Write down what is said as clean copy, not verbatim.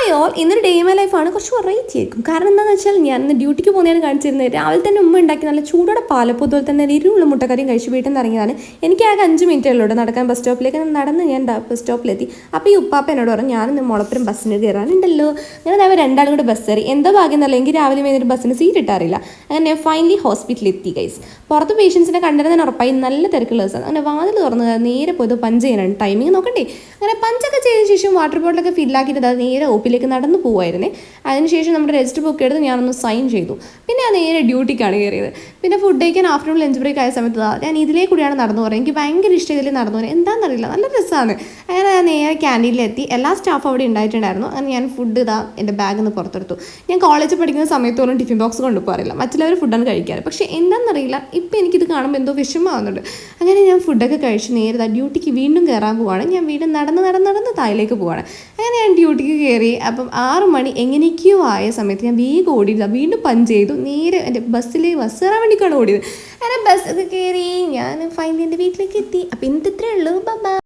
Hi all, ഇന്നൊരു day my ലൈഫാണ്. കുറച്ച് വെറൈറ്റി ആയിരിക്കും. കാരണം എന്താണെന്ന് വെച്ചാൽ ഞാൻ ഇന്ന് ഡ്യൂട്ടിക്ക് പോകുന്നതാണ് കാണിച്ചിരുന്നത്. രാവിലെ തന്നെ ഉമ്മ ഉണ്ടാക്കി നല്ല ചൂടോടെ പാലപ്പം, അതുപോലെ തന്നെ എരിവുള്ള മുട്ടക്കറിയും കഴിച്ച് വീട്ടിൽ നിന്ന് ഇറങ്ങിയതാണ്. എനിക്ക് ആകെ 5 മിനിറ്റേ ഉള്ളൂ നടക്കാൻ ബസ് സ്റ്റോപ്പിലേക്ക്. നടന്ന് ഞാൻ ബസ് സ്റ്റോപ്പിലെത്തി. അപ്പോൾ ഈ ഉപ്പാപ്പ എന്നോട് പറഞ്ഞു, ഞാനിന്ന് മുളപ്പുരം ബസ്സിന് കയറാനുണ്ടല്ലോ. ഞാൻ അവർ രണ്ടാളും കൂടെ ബസ് കയറി. എന്താ ഭാഗ്യം എന്നല്ല, എനിക്ക് രാവിലെ വൈകുന്നേരം ബസ്സിന് സീറ്റ് ഇട്ടാറില്ല. അങ്ങനെ ഞാൻ ഫൈനലി ഹോസ്പിറ്റലിൽ എത്തി ഗൈസ്. പുറത്ത് പേഷ്യൻസിനെ കണ്ടിരുന്നതിന് ഉറപ്പായി നല്ല തിരക്കുള്ള ദിവസം. അങ്ങനെ വാതിൽ തുറന്ന് നേരെ പോയത് പഞ്ച് ചെയ്യാനാണ്. ടൈമിങ് നോക്കണ്ടേ. അങ്ങനെ പഞ്ചൊക്കെ ചെയ്തതിന് ശേഷം വാട്ടർ ബോട്ടിലൊക്കെ ഫില്ലാക്കിയിട്ട് അത് നേരെ ഒപ്പിലേക്ക് നടന്നു പോകുമായിരുന്നേ. അതിനുശേഷം നമ്മുടെ രജിസ്റ്റർ ബുക്ക് എടുത്ത് ഞാനൊന്ന് സൈൻ ചെയ്തു. പിന്നെ ഞാൻ നേരെ ഡ്യൂട്ടിക്കാണ് കയറിയത്. പിന്നെ ഫുഡ് കഴിക്കാൻ ആഫ്റ്റർനൂൺ ലഞ്ച് ബ്രേക്ക് ആയ സമയത്ത് ഞാൻ ഇതിലേ കൂടിയാണ് നടന്നു പോകുന്നത്. എനിക്ക് ഭയങ്കര ഇഷ്ടം ഇതിൽ നടന്നു പോകുന്നത്. എന്താണെന്നറിയില്ല, നല്ല രസമാണ്. അങ്ങനെ ഞാൻ നേരെ ക്യാൻറ്റീനിലെത്തി. എല്ലാ സ്റ്റാഫും അവിടെ ഉണ്ടായിട്ടുണ്ടായിരുന്നു. അങ്ങനെ ഞാൻ ഫുഡ് എൻ്റെ ബാഗിൽ നിന്ന് പുറത്തെടുത്തു. ഞാൻ കോളേജിൽ പഠിക്കുന്ന സമയത്തോളം ടിഫിൻ ബോക്സ് കൊണ്ടുപോകാറില്ല. മറ്റുള്ളവർ ഫുഡാണ് കഴിക്കാറ്. പക്ഷേ എന്താണെന്നറിയില്ല, ഇപ്പം എനിക്കിത് കാണുമ്പോൾ എന്തോ വിഷമമാകുന്നുണ്ട്. അങ്ങനെ ഞാൻ ഫുഡൊക്കെ കഴിച്ച് നേരെ ഡ്യൂട്ടിക്ക് വീണ്ടും കയറാൻ പോവാണ്. ഞാൻ വീണ്ടും നടന്ന് താഴേക്ക് പോവാണ്. അങ്ങനെ ഞാൻ ഡ്യൂട്ടിക്ക് കയറി. അപ്പം 6 മണി എങ്ങനെയൊക്കെയോ ആയ സമയത്ത് ഞാൻ വേഗം ഓടിയില്ല. വീണ്ടും പഞ്ച് ചെയ്തു. നേരെ എൻ്റെ ബസ് കയറാൻ വേണ്ടിയിട്ടാണ് ഓടിയത്. അങ്ങനെ ബസ്സൊക്കെ കയറി ഞാൻ ഫൈനലി എൻ്റെ വീട്ടിലേക്ക് എത്തി. അപ്പം ഇന്നത്തെ ഇത്രയേ ഉള്ളൂ. ബൈ.